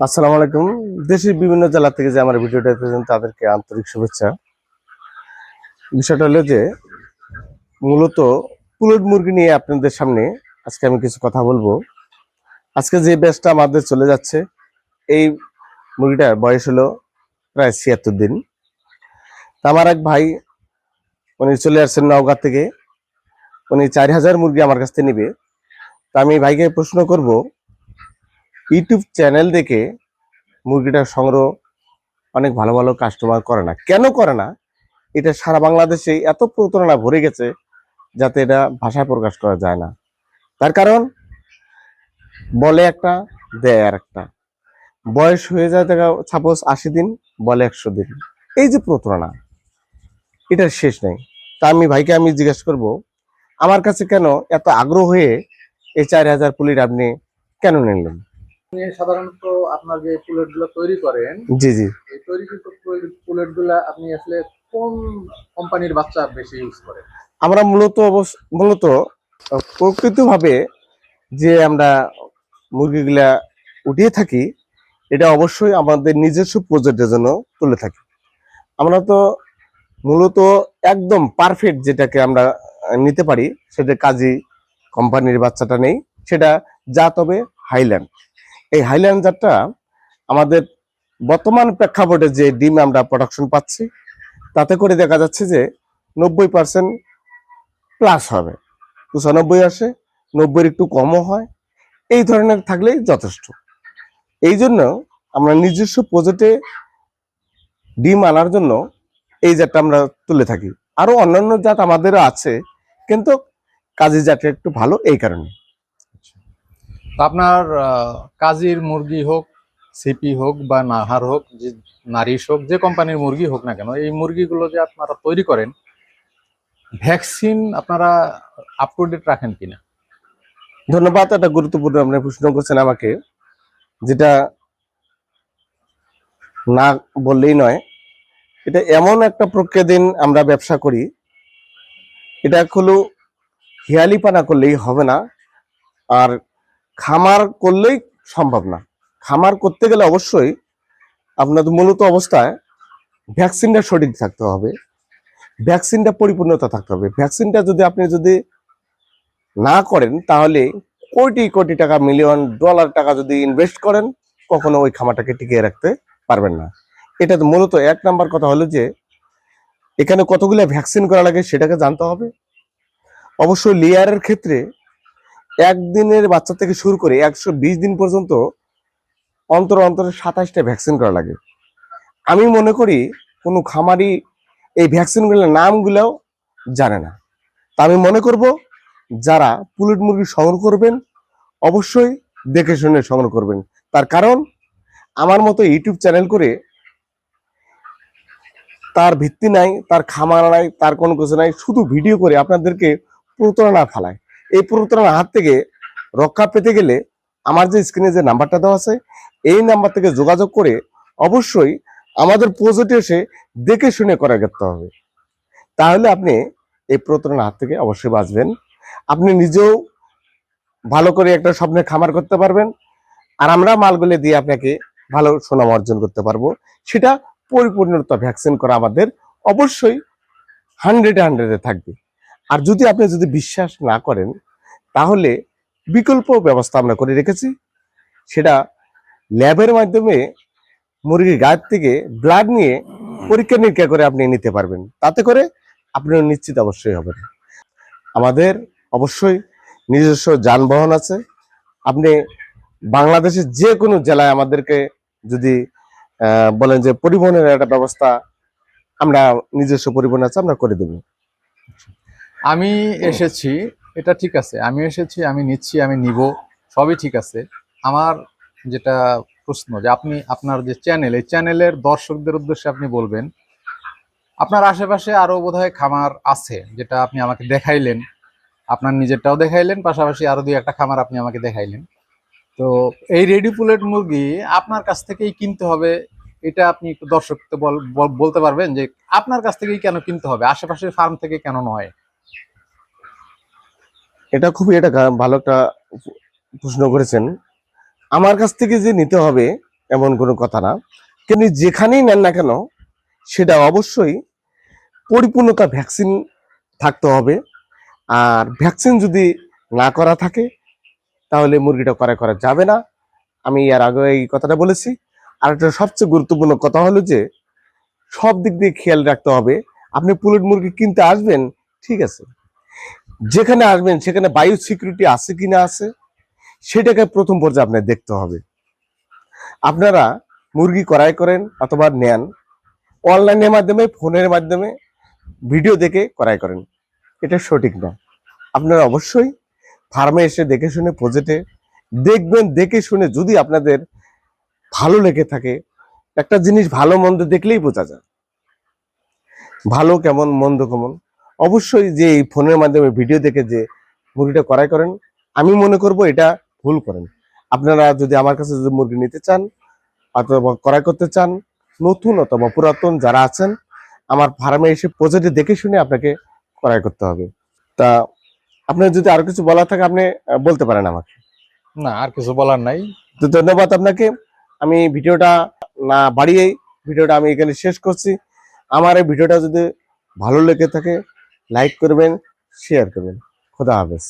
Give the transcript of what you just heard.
আসসালামু আলাইকুম। দেশের বিভিন্ন জেলা থেকে যে আমার ভিডিওটা দেখতেছেন তাদেরকে আন্তরিক শুভেচ্ছা। বিষয়টা হলো যে মূলত পুলেট মুরগি নিয়ে আপনাদের সামনে আজকে আমি কিছু কথা বলবো। আজকে যে ব্যাচটা আমাদের চলে যাচ্ছে, এই মুরগিটার বয়স হলো প্রায় ৭৬ দিন। তা আমার এক ভাই উনি চলে আসছেন নওগাঁ থেকে, উনি ৪,০০০ মুরগি আমার কাছ থেকে নিবে। তা আমি ভাইকে প্রশ্ন করব, ইউটিউব চ্যানেল দেখে মুরগিটা সংগ্রহ অনেক ভালো ভালো কাস্টমার করে না, কেন করে না? এটা সারা বাংলাদেশে এত প্রতারণা ভরে গেছে যাতে এটা ভাষায় প্রকাশ করা যায় না। তার কারণ বলে একটা, দেয় আর একটা। বয়স হয়ে যায় দেখা সাপোজ ৮০ দিন, বলে ১০০ দিন। এই যে প্রতারণা, এটার শেষ নেই। তা আমি ভাইকে জিজ্ঞেস করব, আমার কাছে কেন এত আগ্রহ হয়ে এই ৪,০০০ পুলিট আপনি কেন নিলেন? সাধারণত আপনার যে পুলেট গুলো তৈরি করেন, জি জি, এই তৈরিকৃত পুলেট গুলা আপনি আসলে কোন কোম্পানির বাচ্চা বেশি ইউজ করেন? আমরা মূলত প্রকৃতভাবে যে আমরা মুরগিগুলা উঠিয়ে থাকি, এটা অবশ্যই আমাদের নিজস্ব প্রজেক্টের জন্য তুলে থাকি। আমরা তো মূলত একদম পারফেক্ট যেটাকে আমরা নিতে পারি, সেটা কাজী কোম্পানির বাচ্চাটা নেই, সেটা জাত হবে হাইল্যান্ড। এই হাইল্যান্ড জাতটা আমাদের বর্তমান প্রেক্ষাপটে যে ডিম আমরা প্রোডাকশন পাচ্ছি, তাতে করে দেখা যাচ্ছে যে 90% প্লাস হবে, 95 আসে, 90 একটু কমও হয়। এই ধরনের থাকলেই যথেষ্ট। এই জন্য আমরা নিজস্ব প্রজেক্টে ডিম আনার জন্য এই জাতটা আমরা তুলে থাকি। আরো অন্যান্য জাত আমাদেরও আছে, কিন্তু কাজী জাতটা একটু ভালো এই কারণে। তো আপনার কাজীর মুরগি হোক, সিপি হোক বা নাহার হোক, যে নারিশ হোক, যে কোম্পানির মুরগি হোক না কেন, এই মুরগিগুলো যে আপনারা তৈরি করেন, ভ্যাকসিন আপনারা আপ টু ডেট রাখেন কিনা? ধন্যবাদ, একটা গুরুত্বপূর্ণ আপনি প্রশ্ন করছেন আমাকে, যেটা না বললেই নয়। এটা এমন একটা প্রক্রিয়া দিন আমরা ব্যবসা করি, এটা হলো হিয়ালিপানা করলেই হবে না, আর খামার করলেই সম্ভব না। খামার করতে গেলে অবশ্যই আপনাদের মূলত অবস্থায় ভ্যাকসিনটা সঠিক থাকতে হবে, ভ্যাকসিনটা পরিপূর্ণতা থাকতে হবে। ভ্যাকসিনটা যদি আপনি না করেন, তাহলে কোটি কোটি টাকা, মিলিয়ন ডলার টাকা যদি ইনভেস্ট করেন, কখনো ওই খামারটাকে টিকিয়ে রাখতে পারবেন না। এটা তো মূলত এক নাম্বার কথা হলো যে এখানে কতগুলো ভ্যাকসিন করা লাগে সেটাকে জানতে হবে। অবশ্যই লেয়ারের ক্ষেত্রে একদিনের বাচ্চা থেকে শুরু করে ১২০ দিন পর্যন্ত অন্তর অন্তরে ২৭টা ভ্যাকসিন করা লাগে। আমি মনে করি কোনো খামারি এই ভ্যাকসিনগুলোর নামগুলোও জানে না। তা আমি মনে করব, যারা পুলেট মুরগি সংগ্রহ করবেন অবশ্যই দেখে শুনে সংগ্রহ করবেন। তার কারণ আমার মতো ইউটিউব চ্যানেল করে তার ভিত্তি নাই, তার খামার নাই, তার কোনো কিছু নাই, শুধু ভিডিও করে আপনাদেরকে প্রতারণা ফেলায়। এই প্রতারণার হাত থেকে রক্ষা পেতে গেলে আমার যে স্ক্রিনে যে নাম্বারটা দেওয়া আছে, এই নাম্বার থেকে যোগাযোগ করে অবশ্যই আমাদের প্রজেক্টে এসে দেখে শুনে করা করতে হবে। তাহলে আপনি এই প্রতারণার হাত থেকে অবশ্যই বাঁচবেন। আপনি নিজেও ভালো করে একটা স্বপ্নের খামার করতে পারবেন, আর আমরা মালগুলো দিয়ে আপনাকে ভালো সুনাম অর্জন করতে পারবো। সেটা পরিপূর্ণতা ভ্যাকসিন করা আমাদের অবশ্যই 100-এ থাকবে। আর যদি বিশ্বাস না করেন, তাহলে বিকল্প ব্যবস্থা আমরা করে রেখেছি। সেটা ল্যাবের মাধ্যমে মুরগির গায়ের থেকে ব্লাড নিয়ে পরীক্ষা নিরীক্ষা করে আপনি নিতে পারবেন। তাতে করে আপনি নিশ্চিত অবশ্যই হবেন। আমাদের অবশ্যই নিজস্ব যানবাহন আছে। আপনি বাংলাদেশের যে কোনো জেলায় আমাদেরকে যদি বলেন যে পরিবহনের একটা ব্যবস্থা, আমরা নিজস্ব পরিবহন আছে, আমরা করে দেবো। আমি এসেছি, এটা ঠিক আছে, আমি এসেছি, আমি নিচ্ছি, আমি নিব, সবই ঠিক আছে। আমার যেটা প্রশ্ন, যে আপনি আপনার যে চ্যানেল, এই চ্যানেলের দর্শকদের উদ্দেশ্যে আপনি বলবেন, আপনার আশেপাশে আরো বোধহয় খামার আছে, যেটা আপনি আমাকে দেখাইলেন, আপনার নিজেরটাও দেখাইলেন, পাশাপাশি আরো দুই একটা খামার আপনি আমাকে দেখাইলেন। তো এই রেডি পুলেট মুরগি আপনার কাছ থেকেই কিনতে হবে, এটা আপনি একটু দর্শককে বলতে পারবেন যে আপনার কাছ থেকেই কেন কিনতে হবে, আশেপাশের ফার্ম থেকে কেন নয়? এটা খুবই ভালো একটা প্রশ্ন করেছেন। আমার কাছ থেকে যে নিতে হবে, এমন কোনো কথা না, কিন্তু যেখানেই নেন না কেন সেটা অবশ্যই পরিপূর্ণতা ভ্যাকসিন থাকতে হবে। আর ভ্যাকসিন যদি না করা থাকে তাহলে মুরগিটা করা করা যাবে না। আমি এর আগে এই কথাটা বলেছি। আর একটা সবচেয়ে গুরুত্বপূর্ণ কথা হলো যে সব দিক দিয়ে খেয়াল রাখতে হবে। আপনি পুলেট মুরগি কিনতে আসবেন, ঠিক আছে, যেখানে আসবেন সেখানে বায়ু সিকিউরিটি আছে কিনা আছে সেটাকে প্রথম পর্যায়ে আপনার দেখতে হবে। আপনারা মুরগি ক্রয় করেন অথবা নেন অনলাইনের মাধ্যমে, ফোনের মাধ্যমে ভিডিও দেখে ক্রয় করেন, এটা সঠিক না। আপনারা অবশ্যই ফার্মে এসে দেখে শুনে প্রজেক্টে দেখবেন, দেখে শুনে যদি আপনাদের ভালো লেগে থাকে, একটা জিনিস ভালো মন্দ দেখলেই বোঝা যায় ভালো কেমন মন্দ কেমন। অবশ্যই যে এই ফোনের মাধ্যমে ভিডিও দেখে যে মুরগিটা ক্রয় করেন, আমি মনে করব এটা ভুল করেন। আপনারা যদি আমার কাছে যদি মুরগি নিতে চান অথবা ক্রয় করতে চান, নতুন অথবা পুরাতন যারা আছেন, আমার ফার্মে এসে প্রজেক্টে দেখে শুনে আপনাকে ক্রয় করতে হবে। তা আপনার যদি আরো কিছু বলার থাকে আপনি বলতে পারেন আমাকে। না, আর কিছু বলার নাই। তো ধন্যবাদ আপনাকে। আমি ভিডিওটা না বাড়িয়েই ভিডিওটা আমি এখানে শেষ করছি। আমার এই ভিডিওটা যদি ভালো লেগে থাকে লাইক করবেন, শেয়ার করবেন। খোদা হাফেজ।